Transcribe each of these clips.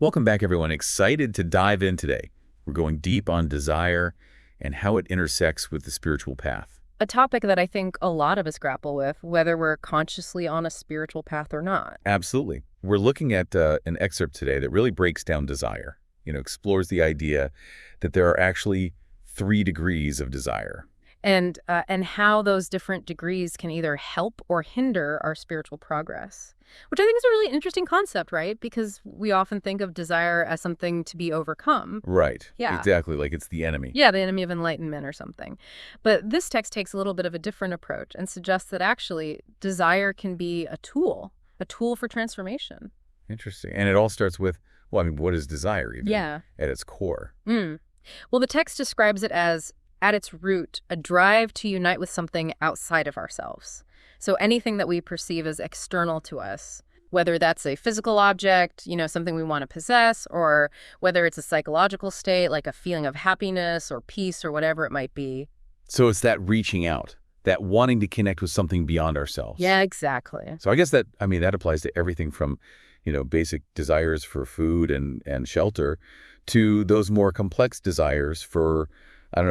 Welcome back, everyone. Excited to dive in today. We're going deep on desire and how it intersects with the spiritual path. A topic that I think a lot of us grapple with, whether we're consciously on a spiritual path or not. Absolutely. We're looking at an excerpt today that really breaks down desire, explores the idea that there are actually 3 degrees of desire. And how those different degrees can either help or hinder our spiritual progress, which I think is a really interesting concept, right? Because we often think of desire as something to be overcome. Right. Yeah. Exactly. Like it's the enemy. Yeah, the enemy of enlightenment or something. But this text takes a little bit of a different approach and suggests that actually desire can be a tool for transformation. Interesting. And it all starts with, what is desire even? Yeah. At its core? Well, the text describes it as, at its root, a drive to unite with something outside of ourselves. So anything that we perceive as external to us, whether that's a physical object, something we want to possess, or whether it's a psychological state, like a feeling of happiness or peace or whatever it might be. So it's that reaching out, that wanting to connect with something beyond ourselves. Yeah, exactly. So I guess that applies to everything from, basic desires for food and shelter to those more complex desires for,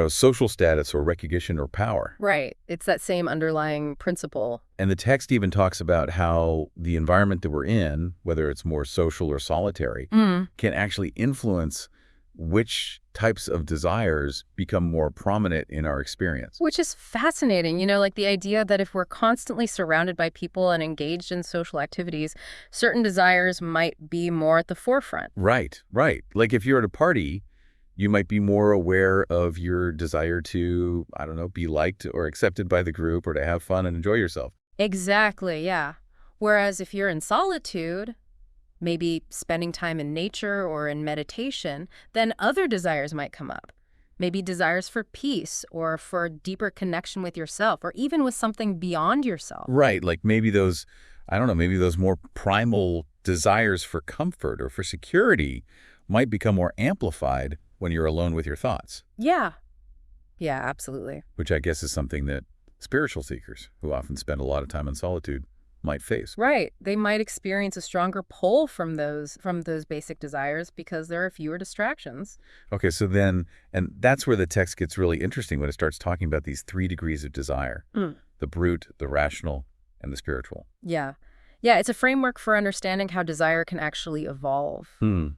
social status or recognition or power. Right. It's that same underlying principle. And the text even talks about how the environment that we're in, whether it's more social or solitary, can actually influence which types of desires become more prominent in our experience. Which is fascinating, like the idea that if we're constantly surrounded by people and engaged in social activities, certain desires might be more at the forefront. Right. Like if you're at a party, you might be more aware of your desire to, be liked or accepted by the group or to have fun and enjoy yourself. Exactly, yeah. Whereas if you're in solitude, maybe spending time in nature or in meditation, then other desires might come up. Maybe desires for peace or for deeper connection with yourself or even with something beyond yourself. Right, like maybe those more primal desires for comfort or for security might become more amplified when you're alone with your thoughts. Yeah. Yeah, absolutely. Which I guess is something that spiritual seekers, who often spend a lot of time in solitude, might face. Right. They might experience a stronger pull from those basic desires because there are fewer distractions. Okay, so then, and that's where the text gets really interesting when it starts talking about these 3 degrees of desire, the brute, the rational, and the spiritual. Yeah. Yeah, it's a framework for understanding how desire can actually evolve, and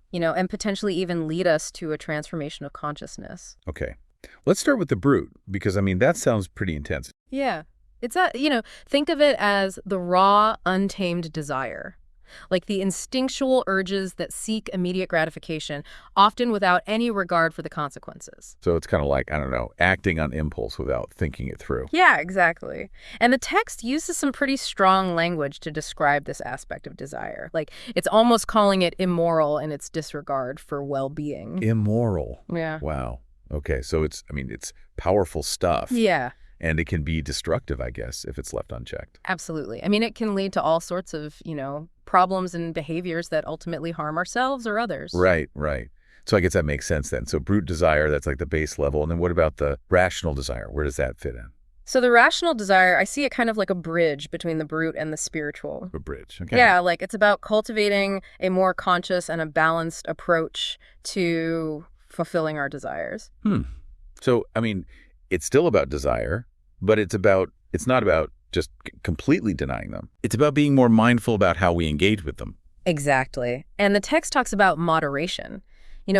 potentially even lead us to a transformation of consciousness. Okay. Let's start with the brute, because, that sounds pretty intense. Yeah. It's think of it as the raw, untamed desire, like the instinctual urges that seek immediate gratification, often without any regard for the consequences. So it's kind of like, acting on impulse without thinking it through. Yeah, exactly. And the text uses some pretty strong language to describe this aspect of desire. Like, it's almost calling it immoral in its disregard for well-being. Immoral? Yeah. Wow. Okay, so it's powerful stuff. Yeah. And it can be destructive, I guess, if it's left unchecked. Absolutely. It can lead to all sorts of, problems and behaviors that ultimately harm ourselves or others. Right. So I guess that makes sense then. So brute desire, that's like the base level. And then what about the rational desire? Where does that fit in? So the rational desire, I see it kind of like a bridge between the brute and the spiritual. A bridge, okay. Yeah, like it's about cultivating a more conscious and a balanced approach to fulfilling our desires. So, it's still about desire, but it's not about just completely denying them. It's about being more mindful about how we engage with them. Exactly. And the text talks about moderation.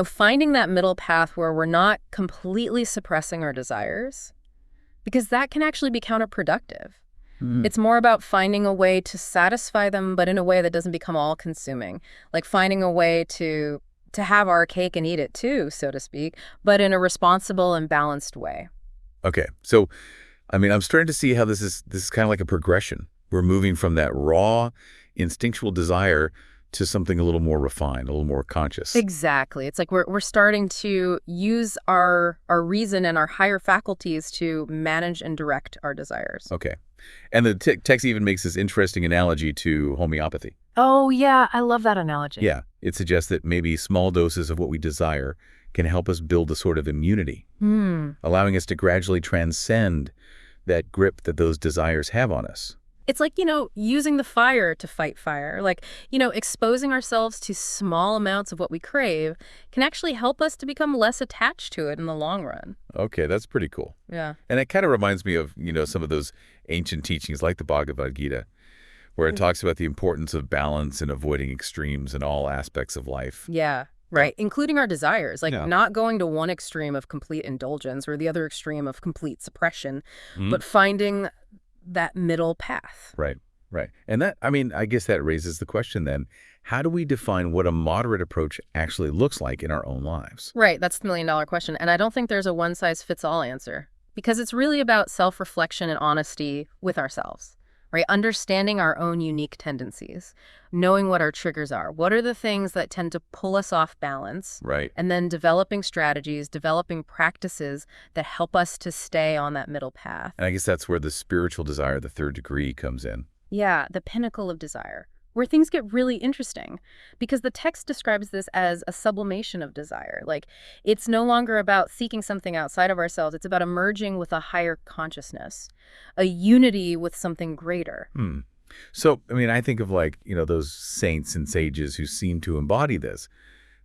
Finding that middle path where we're not completely suppressing our desires, because that can actually be counterproductive. It's more about finding a way to satisfy them, but in a way that doesn't become all-consuming. Like finding a way to have our cake and eat it too, so to speak, but in a responsible and balanced way. Okay, so, I'm starting to see how this is kind of like a progression. We're moving from that raw, instinctual desire to something a little more refined, a little more conscious. Exactly. It's like we're starting to use our reason and our higher faculties to manage and direct our desires. Okay. And the text even makes this interesting analogy to homeopathy. Oh, yeah. I love that analogy. Yeah. It suggests that maybe small doses of what we desire can help us build a sort of immunity, allowing us to gradually transcend that grip that those desires have on us. It's like, using the fire to fight fire. Like, exposing ourselves to small amounts of what we crave can actually help us to become less attached to it in the long run. Okay, that's pretty cool. Yeah. And it kind of reminds me of, some of those ancient teachings like the Bhagavad Gita, where it talks about the importance of balance and avoiding extremes in all aspects of life. Yeah. Right. Including our desires, like Yeah. not going to one extreme of complete indulgence or the other extreme of complete suppression, Mhm. but finding that middle path. Right, right. And I guess that raises the question then, how do we define what a moderate approach actually looks like in our own lives? Right. That's the million-dollar question. And I don't think there's a one-size-fits-all answer because it's really about self-reflection and honesty with ourselves, right? Understanding our own unique tendencies, knowing what our triggers are. What are the things that tend to pull us off balance? Right. And then developing strategies, developing practices that help us to stay on that middle path. And I guess that's where the spiritual desire, the third degree, comes in. Yeah, the pinnacle of desire, where things get really interesting because the text describes this as a sublimation of desire. Like, it's no longer about seeking something outside of ourselves. It's about emerging with a higher consciousness, a unity with something greater. So, I think of those saints and sages who seem to embody this.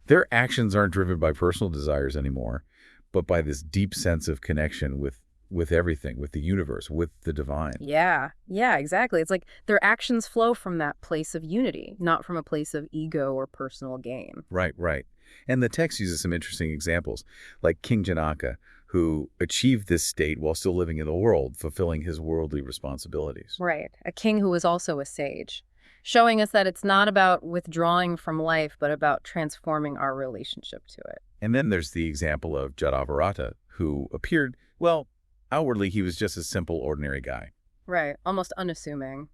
Their actions aren't driven by personal desires anymore, but by this deep sense of connection with everything, with the universe, with the divine. Yeah, exactly. It's like their actions flow from that place of unity, not from a place of ego or personal gain. Right, right. And the text uses some interesting examples, like King Janaka, who achieved this state while still living in the world, fulfilling his worldly responsibilities. Right. A king who was also a sage, showing us that it's not about withdrawing from life, but about transforming our relationship to it. And then there's the example of Jatavarata, who appeared, outwardly he was just a simple, ordinary guy. Right. Almost unassuming,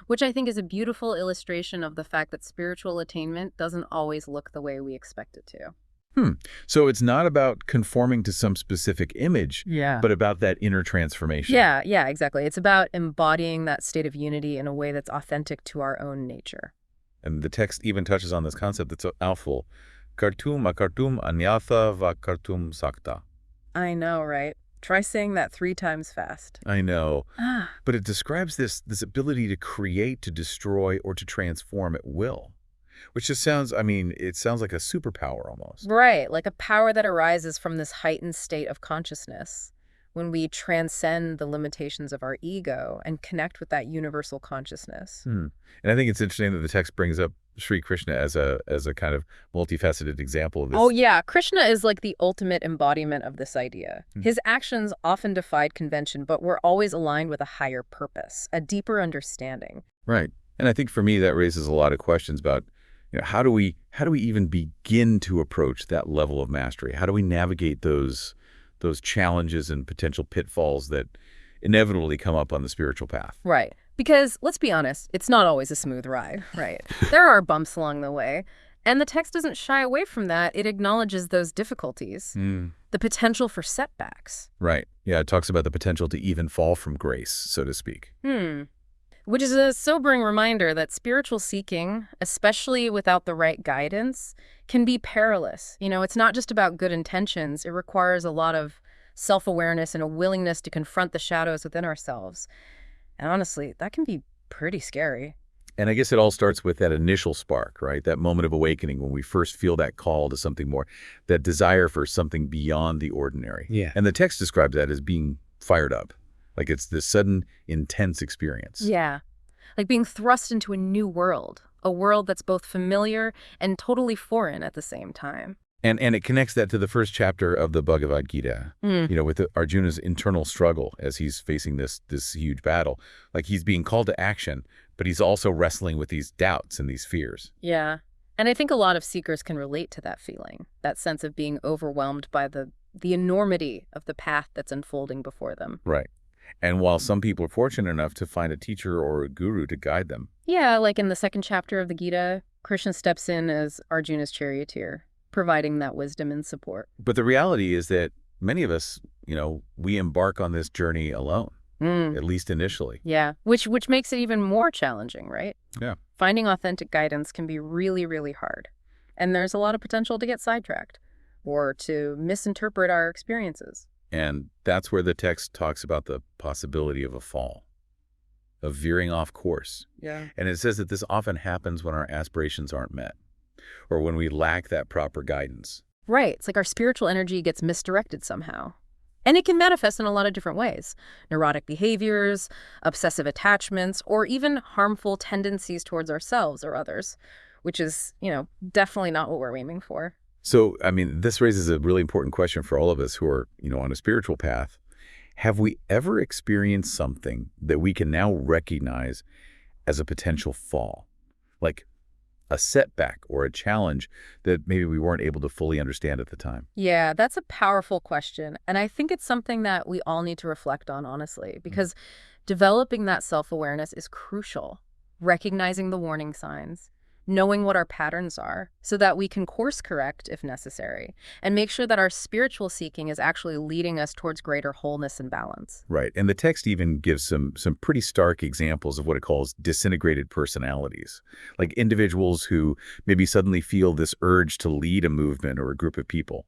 which I think is a beautiful illustration of the fact that spiritual attainment doesn't always look the way we expect it to. So it's not about conforming to some specific image, Yeah. but about that inner transformation. Yeah, exactly. It's about embodying that state of unity in a way that's authentic to our own nature. And the text even touches on this concept that's awful. Kartum akartum anyatha va kartum sakta. I know, right? Try saying that 3 times fast. I know. Ah. But it describes this ability to create, to destroy, or to transform at will. Which just sounds, it sounds like a superpower almost. Right, like a power that arises from this heightened state of consciousness when we transcend the limitations of our ego and connect with that universal consciousness. And I think it's interesting that the text brings up Sri Krishna as a kind of multifaceted example of this. Oh yeah, Krishna is like the ultimate embodiment of this idea. His actions often defied convention, but were always aligned with a higher purpose, a deeper understanding. Right. And I think for me that raises a lot of questions about how do we even begin to approach that level of mastery? How do we navigate those challenges and potential pitfalls that inevitably come up on the spiritual path? Right. Because let's be honest, it's not always a smooth ride, right? There are bumps along the way. And the text doesn't shy away from that. It acknowledges those difficulties, the potential for setbacks. Right. Yeah, it talks about the potential to even fall from grace, so to speak. Which is a sobering reminder that spiritual seeking, especially without the right guidance, can be perilous. It's not just about good intentions. It requires a lot of self-awareness and a willingness to confront the shadows within ourselves. And honestly, that can be pretty scary. And I guess it all starts with that initial spark, right? That moment of awakening when we first feel that call to something more, that desire for something beyond the ordinary. Yeah. And the text describes that as being fired up. Like it's this sudden, intense experience. Yeah. Like being thrust into a new world, a world that's both familiar and totally foreign at the same time. And it connects that to the first chapter of the Bhagavad Gita, with Arjuna's internal struggle as he's facing this huge battle. Like he's being called to action, but he's also wrestling with these doubts and these fears. Yeah. And I think a lot of seekers can relate to that feeling, that sense of being overwhelmed by the enormity of the path that's unfolding before them. Right. And while some people are fortunate enough to find a teacher or a guru to guide them. Yeah, like in the second chapter of the Gita, Krishna steps in as Arjuna's charioteer, providing that wisdom and support. But the reality is that many of us, we embark on this journey alone, at least initially. Yeah, which makes it even more challenging, right? Yeah. Finding authentic guidance can be really, really hard. And there's a lot of potential to get sidetracked or to misinterpret our experiences. And that's where the text talks about the possibility of a fall. of veering off course. Yeah. And it says that this often happens when our aspirations aren't met or when we lack that proper guidance. Right. It's like our spiritual energy gets misdirected somehow. And it can manifest in a lot of different ways. Neurotic behaviors, obsessive attachments, or even harmful tendencies towards ourselves or others, which is, definitely not what we're aiming for. So, I mean, this raises a really important question for all of us who are, on a spiritual path. Have we ever experienced something that we can now recognize as a potential fall? Like a setback or a challenge that maybe we weren't able to fully understand at the time? Yeah, that's a powerful question. And I think it's something that we all need to reflect on, honestly, because developing that self-awareness is crucial. Recognizing the warning signs, knowing what our patterns are so that we can course correct if necessary, and make sure that our spiritual seeking is actually leading us towards greater wholeness and balance. Right. And the text even gives some pretty stark examples of what it calls disintegrated personalities, like individuals who maybe suddenly feel this urge to lead a movement or a group of people,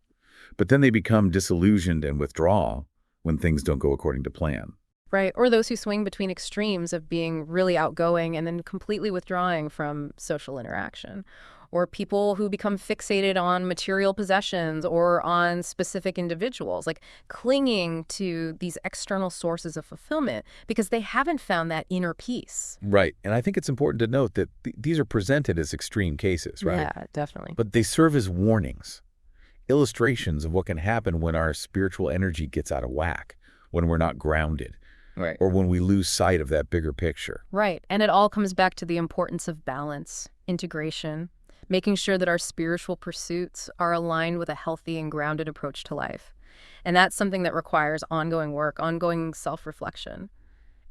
but then they become disillusioned and withdraw when things don't go according to plan. Right. Or those who swing between extremes of being really outgoing and then completely withdrawing from social interaction. Or people who become fixated on material possessions or on specific individuals, like clinging to these external sources of fulfillment because they haven't found that inner peace. Right. And I think it's important to note that these are presented as extreme cases, right? Yeah, definitely. But they serve as warnings, illustrations of what can happen when our spiritual energy gets out of whack, when we're not grounded. Right. Or when we lose sight of that bigger picture. Right. And it all comes back to the importance of balance, integration, making sure that our spiritual pursuits are aligned with a healthy and grounded approach to life. And that's something that requires ongoing work, ongoing self-reflection,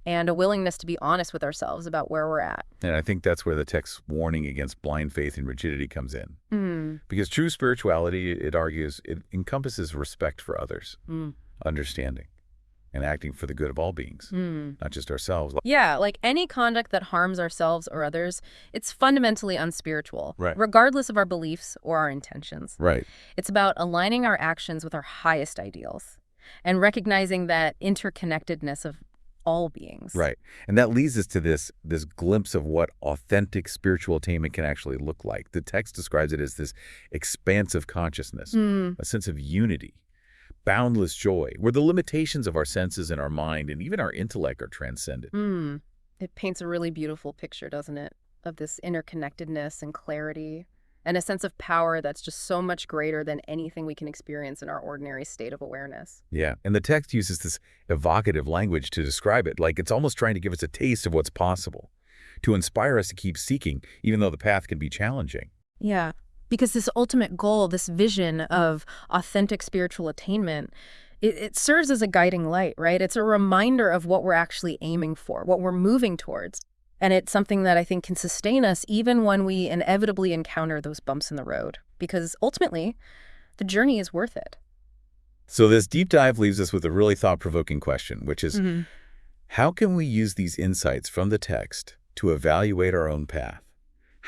and a willingness to be honest with ourselves about where we're at. And I think that's where the text's warning against blind faith and rigidity comes in. Because true spirituality, it argues, it encompasses respect for others, understanding, and acting for the good of all beings, not just ourselves. Yeah, like any conduct that harms ourselves or others, it's fundamentally unspiritual, Right. regardless of our beliefs or our intentions. Right. It's about aligning our actions with our highest ideals and recognizing that interconnectedness of all beings. Right. And that leads us to this glimpse of what authentic spiritual attainment can actually look like. The text describes it as this expansive consciousness, a sense of unity, boundless joy, where the limitations of our senses and our mind and even our intellect are transcended. It paints a really beautiful picture, doesn't it, of this interconnectedness and clarity and a sense of power that's just so much greater than anything we can experience in our ordinary state of awareness. Yeah, and the text uses this evocative language to describe it, like it's almost trying to give us a taste of what's possible, to inspire us to keep seeking, even though the path can be challenging. Yeah. Because this ultimate goal, this vision of authentic spiritual attainment, it serves as a guiding light, right? It's a reminder of what we're actually aiming for, what we're moving towards. And it's something that I think can sustain us even when we inevitably encounter those bumps in the road. Because ultimately, the journey is worth it. So this deep dive leaves us with a really thought-provoking question, which is, how can we use these insights from the text to evaluate our own path?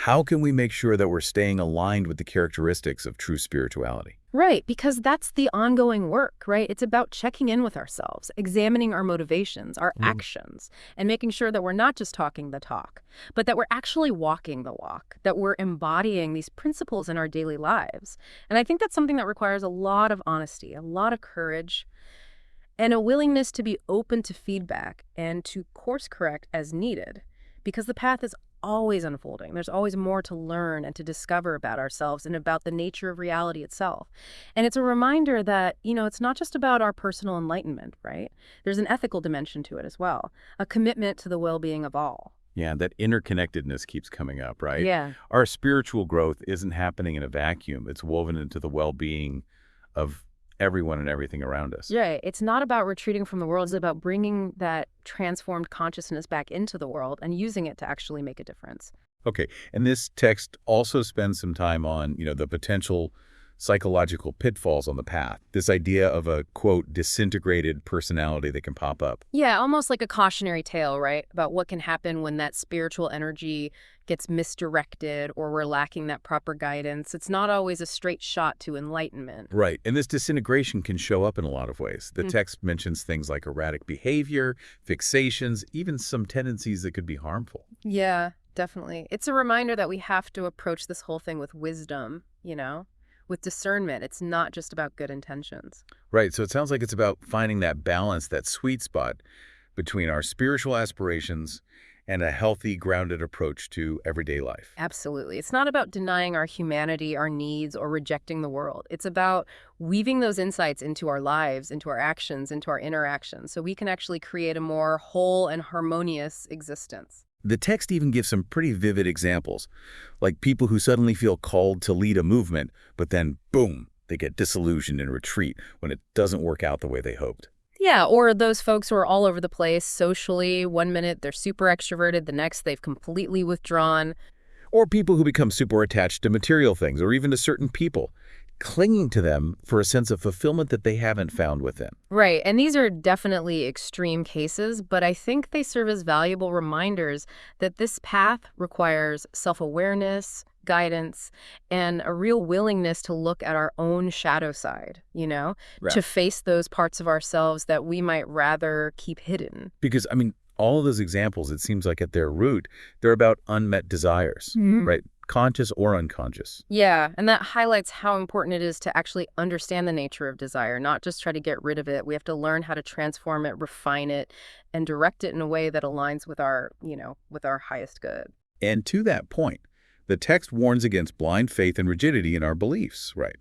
How can we make sure that we're staying aligned with the characteristics of true spirituality? Right, because that's the ongoing work, right? It's about checking in with ourselves, examining our motivations, our actions, and making sure that we're not just talking the talk, but that we're actually walking the walk, that we're embodying these principles in our daily lives. And I think that's something that requires a lot of honesty, a lot of courage, and a willingness to be open to feedback and to course correct as needed, because the path is always unfolding. There's always more to learn and to discover about ourselves and about the nature of reality itself. And it's a reminder that, it's not just about our personal enlightenment, right? There's an ethical dimension to it as well, a commitment to the well-being of all. Yeah, that interconnectedness keeps coming up, right? Yeah. Our spiritual growth isn't happening in a vacuum. It's woven into the well-being of everyone and everything around us. Right. It's not about retreating from the world. It's about bringing that transformed consciousness back into the world and using it to actually make a difference. Okay. And this text also spends some time on, the potential psychological pitfalls on the path. This idea of a, quote, disintegrated personality that can pop up. Yeah, almost like a cautionary tale, right? About what can happen when that spiritual energy gets misdirected or we're lacking that proper guidance. It's not always a straight shot to enlightenment. Right. And this disintegration can show up in a lot of ways. The text mentions things like erratic behavior, fixations, even some tendencies that could be harmful. Yeah, definitely. It's a reminder that we have to approach this whole thing with wisdom, with discernment. It's not just about good intentions. Right. So it sounds like it's about finding that balance, that sweet spot between our spiritual aspirations and a healthy, grounded approach to everyday life. Absolutely. It's not about denying our humanity, our needs, or rejecting the world. It's about weaving those insights into our lives, into our actions, into our interactions, so we can actually create a more whole and harmonious existence. The text even gives some pretty vivid examples, like people who suddenly feel called to lead a movement, but then, boom, they get disillusioned and retreat when it doesn't work out the way they hoped. Yeah, or those folks who are all over the place socially. One minute they're super extroverted, the next they've completely withdrawn. Or people who become super attached to material things or even to certain people, clinging to them for a sense of fulfillment that they haven't found within. Right, and these are definitely extreme cases, but I think they serve as valuable reminders that this path requires self-awareness, guidance, and a real willingness to look at our own shadow side, Right. to face those parts of ourselves that we might rather keep hidden. Because, all of those examples, it seems like at their root, they're about unmet desires, right? Conscious or unconscious. Yeah, and that highlights how important it is to actually understand the nature of desire, not just try to get rid of it. We have to learn how to transform it, refine it, and direct it in a way that aligns with our highest good. And to that point, the text warns against blind faith and rigidity in our beliefs, right?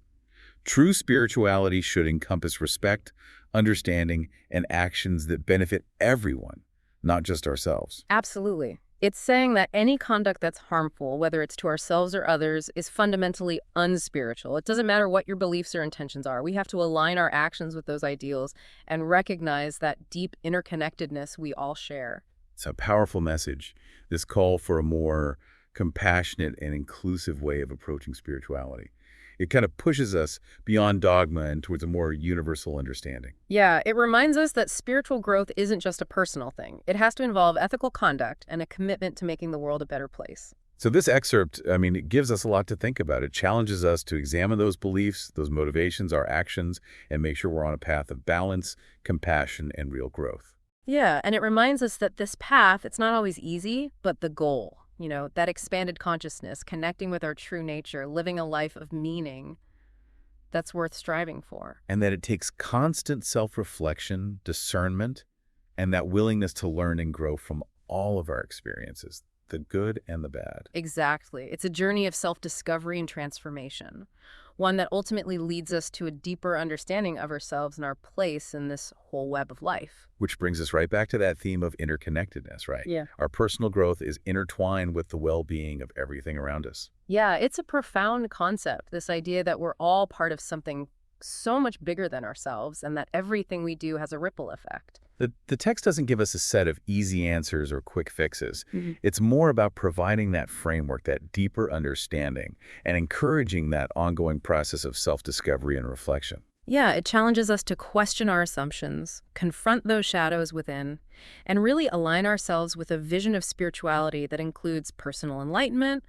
True spirituality should encompass respect, understanding, and actions that benefit everyone, not just ourselves. Absolutely. It's saying that any conduct that's harmful, whether it's to ourselves or others, is fundamentally unspiritual. It doesn't matter what your beliefs or intentions are. We have to align our actions with those ideals and recognize that deep interconnectedness we all share. It's a powerful message, this call for a more compassionate and inclusive way of approaching spirituality. It kind of pushes us beyond dogma and towards a more universal understanding. Yeah, it reminds us that spiritual growth isn't just a personal thing. It has to involve ethical conduct and a commitment to making the world a better place. So this excerpt, it gives us a lot to think about. It challenges us to examine those beliefs, those motivations, our actions, and make sure we're on a path of balance, compassion, and real growth. Yeah, and it reminds us that this path, it's not always easy, but the goal, that expanded consciousness, connecting with our true nature, living a life of meaning, that's worth striving for. And that it takes constant self-reflection, discernment, and that willingness to learn and grow from all of our experiences, the good and the bad. Exactly. It's a journey of self-discovery and transformation, one that ultimately leads us to a deeper understanding of ourselves and our place in this whole web of life. Which brings us right back to that theme of interconnectedness, right? Yeah. Our personal growth is intertwined with the well-being of everything around us. Yeah, it's a profound concept, this idea that we're all part of something so much bigger than ourselves and that everything we do has a ripple effect. The text doesn't give us a set of easy answers or quick fixes. It's more about providing that framework, that deeper understanding, and encouraging that ongoing process of self-discovery and reflection. Yeah, it challenges us to question our assumptions, confront those shadows within, and really align ourselves with a vision of spirituality that includes personal enlightenment,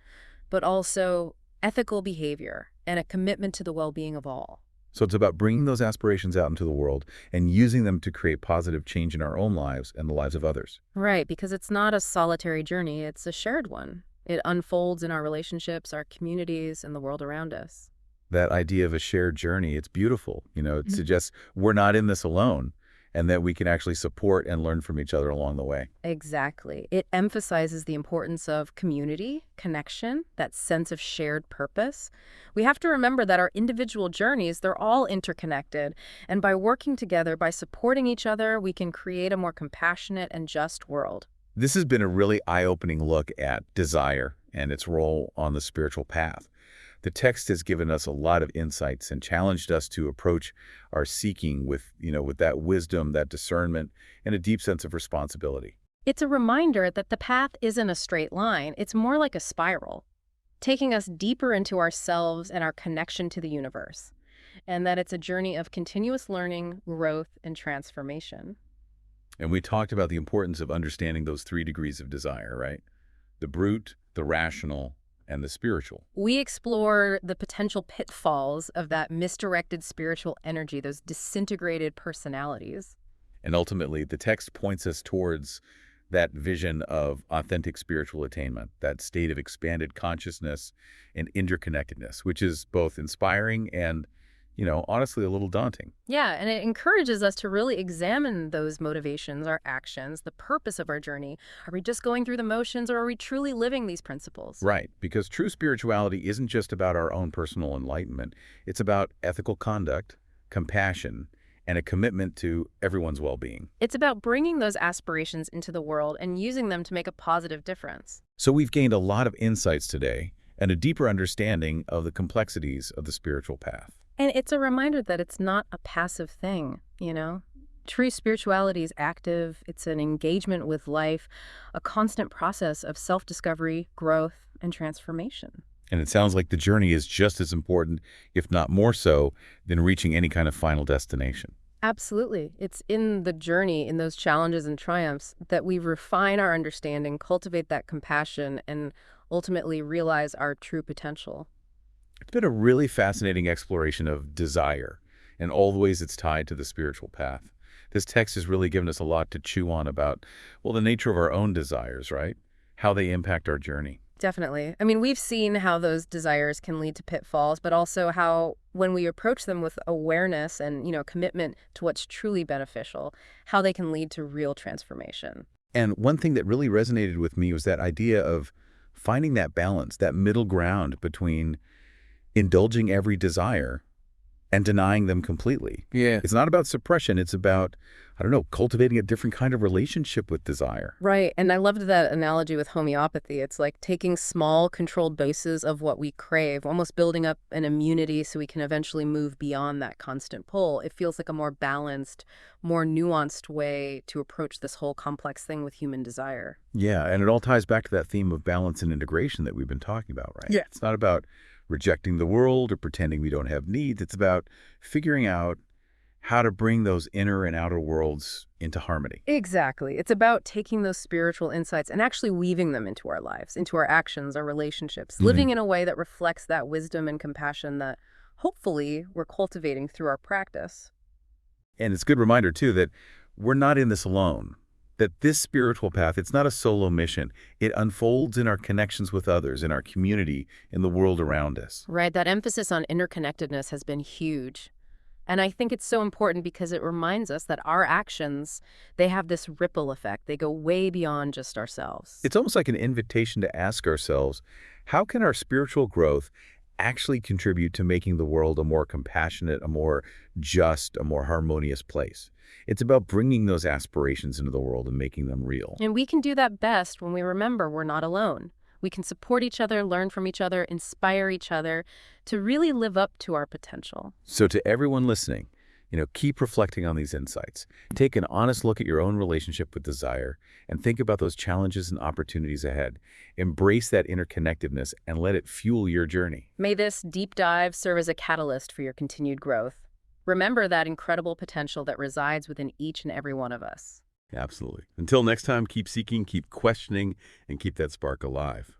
but also ethical behavior and a commitment to the well-being of all. So it's about bringing those aspirations out into the world and using them to create positive change in our own lives and the lives of others. Right, because it's not a solitary journey, it's a shared one. It unfolds in our relationships, our communities, and the world around us. That idea of a shared journey, it's beautiful. It suggests we're not in this alone and that we can actually support and learn from each other along the way. Exactly. It emphasizes the importance of community, connection, that sense of shared purpose. We have to remember that our individual journeys, they're all interconnected. And by working together, by supporting each other, we can create a more compassionate and just world. This has been a really eye-opening look at desire and its role on the spiritual path. The text has given us a lot of insights and challenged us to approach our seeking with that wisdom, that discernment, and a deep sense of responsibility. It's a reminder that the path isn't a straight line. It's more like a spiral. taking us deeper into ourselves and our connection to the universe, and that it's a journey of continuous learning, growth, and transformation. And we talked about the importance of understanding those 3 degrees of desire, right? The brute, the rational, and the spiritual. We explore the potential pitfalls of that misdirected spiritual energy, those disintegrated personalities. And ultimately, the text points us towards that vision of authentic spiritual attainment, that state of expanded consciousness and interconnectedness, which is both inspiring and, honestly a little daunting. Yeah, and it encourages us to really examine those motivations, our actions, the purpose of our journey. Are we just going through the motions, or are we truly living these principles? Right, because true spirituality isn't just about our own personal enlightenment. It's about ethical conduct, compassion, and a commitment to everyone's well-being. It's about bringing those aspirations into the world and using them to make a positive difference. So we've gained a lot of insights today and a deeper understanding of the complexities of the spiritual path. And it's a reminder that it's not a passive thing, True spirituality is active. It's an engagement with life, a constant process of self-discovery, growth, and transformation. And it sounds like the journey is just as important, if not more so, than reaching any kind of final destination. Absolutely. It's in the journey, in those challenges and triumphs, that we refine our understanding, cultivate that compassion, and ultimately realize our true potential. It's been a really fascinating exploration of desire and all the ways it's tied to the spiritual path. This text has really given us a lot to chew on about, well, the nature of our own desires, right? How they impact our journey. Definitely. I mean, we've seen how those desires can lead to pitfalls, but also how when we approach them with awareness and, commitment to what's truly beneficial, how they can lead to real transformation. And one thing that really resonated with me was that idea of finding that balance, that middle ground between indulging every desire and denying them completely. Yeah. It's not about suppression. It's about, cultivating a different kind of relationship with desire. Right. And I loved that analogy with homeopathy. It's like taking small controlled doses of what we crave, almost building up an immunity so we can eventually move beyond that constant pull. It feels like a more balanced, more nuanced way to approach this whole complex thing with human desire. Yeah, and it all ties back to that theme of balance and integration that we've been talking about, right? Yeah. It's not about rejecting the world or pretending we don't have needs. It's about figuring out how to bring those inner and outer worlds into harmony. Exactly. It's about taking those spiritual insights and actually weaving them into our lives, into our actions, our relationships, living in a way that reflects that wisdom and compassion that hopefully we're cultivating through our practice. And it's a good reminder, too, that we're not in this alone, that this spiritual path, it's not a solo mission. It unfolds in our connections with others, in our community, in the world around us. Right. That emphasis on interconnectedness has been huge. And I think it's so important because it reminds us that our actions, they have this ripple effect. They go way beyond just ourselves. It's almost like an invitation to ask ourselves, how can our spiritual growth actually contribute to making the world a more compassionate, a more just, a more harmonious place? It's about bringing those aspirations into the world and making them real. And we can do that best when we remember we're not alone. We can support each other, learn from each other, inspire each other to really live up to our potential. So to everyone listening, keep reflecting on these insights. Take an honest look at your own relationship with desire and think about those challenges and opportunities ahead. Embrace that interconnectedness and let it fuel your journey. May this deep dive serve as a catalyst for your continued growth. Remember that incredible potential that resides within each and every one of us. Absolutely. Until next time, keep seeking, keep questioning, and keep that spark alive.